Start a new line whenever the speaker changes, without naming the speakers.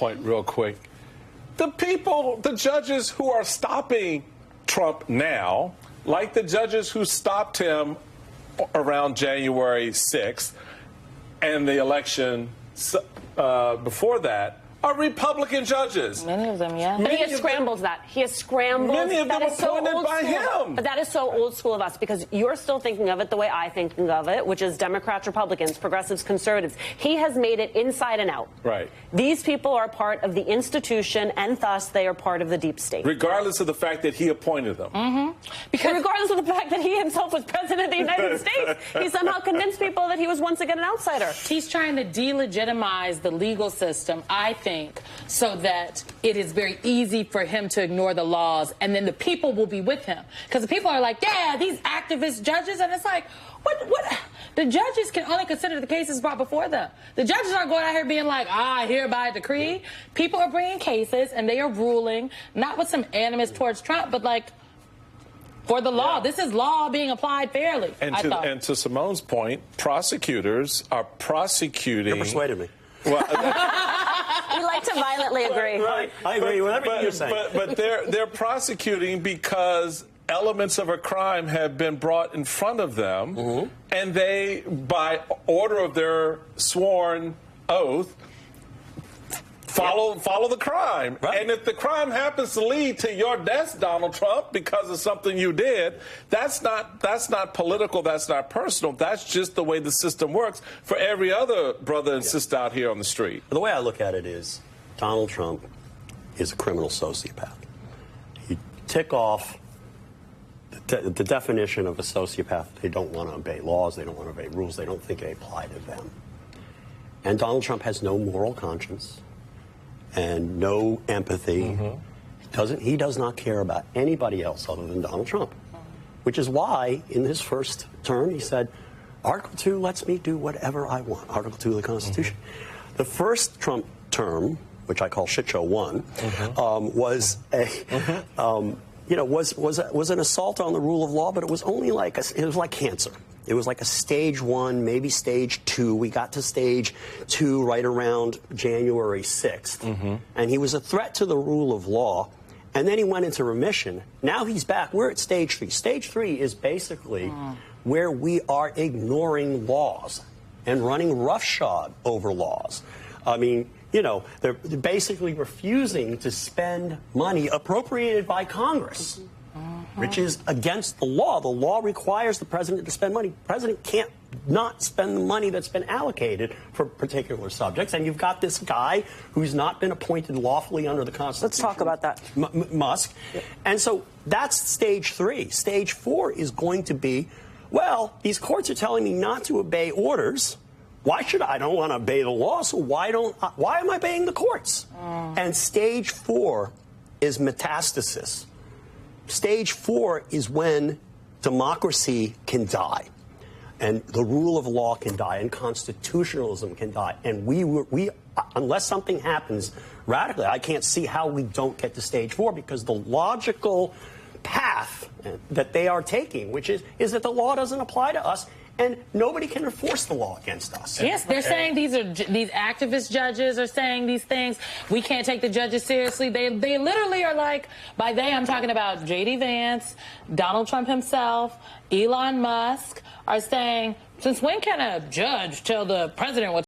point real quick. The people, the judges who are stopping Trump now, like the judges who stopped him around January 6th and the election before that, are Republican judges.
Many of them, yeah.
But he has scrambled that. He has scrambled.
Many of them
that
were
is so
appointed
old
by
school.
him.
But that is so old school of us, because you're still thinking of it the way I think of it, which is Democrats, Republicans, progressives, conservatives. He has made it inside and out.
Right.
These people are part of the institution, and thus they are part of the deep state.
Regardless of the fact that he appointed them.
Mm-hmm. Because regardless of the fact that he himself was president of the United States, he somehow convinced people that he was once again an outsider.
He's trying to delegitimize the legal system, I think, so that it is very easy for him to ignore the laws, and then the people will be with him. Because the people are like, yeah, these activist judges, and it's like, what? The judges can only consider the cases brought before them. The judges aren't going out here being like, I hereby decree. People are bringing cases, and they are ruling, not with some animus towards Trump, but like, for the law. Yeah. This is law being applied fairly,
and to Simone's point, prosecutors are prosecuting...
You persuaded me.
Well,
we like to violently agree.
Right. I agree with everything you're saying.
But they're prosecuting because elements of a crime have been brought in front of them, and they, by order of their sworn oath, follow the crime. Right. And if the crime happens to lead to your death, Donald Trump, because of something you did, that's not political, that's not personal. That's just the way the system works for every other brother and sister out here on the street.
The way I look at it is Donald Trump is a criminal sociopath. You tick off the definition of a sociopath. They don't want to obey laws, they don't want to obey rules, they don't think they apply to them. And Donald Trump has no moral conscience and no empathy. He does not care about anybody else other than Donald Trump, which is why in his first term he said, Article 2 lets me do whatever I want, Article 2 of the Constitution. The first Trump term, which I call Shit Show 1, was was an assault on the rule of law, but it was only like it was like cancer. It was like a stage 1, maybe stage 2. We got to stage 2 right around January 6th. And he was a threat to the rule of law. And then he went into remission. Now he's back. We're at stage 3. Stage 3 is basically where we are ignoring laws and running roughshod over laws. I mean, they're basically refusing to spend money appropriated by Congress, which is against the law. The law requires the president to spend money. The president can't not spend the money that's been allocated for particular subjects. And you've got this guy who's not been appointed lawfully under the Constitution.
Let's talk about that.
Musk. And so that's stage 3. Stage 4 is going to be, well, these courts are telling me not to obey orders. Why should I? I don't want to obey the law, so why am I obeying the courts? And stage 4 is metastasis. Stage 4 is when democracy can die, and the rule of law can die, and constitutionalism can die. And we unless something happens radically, I can't see how we don't get to stage 4, because the logical path that they are taking, which is that the law doesn't apply to us, and nobody can enforce the law against us.
Yes, they're saying these activist judges are saying these things. We can't take the judges seriously. They literally are like, by they I'm talking about J.D. Vance, Donald Trump himself, Elon Musk, are saying, since when can a judge tell the president what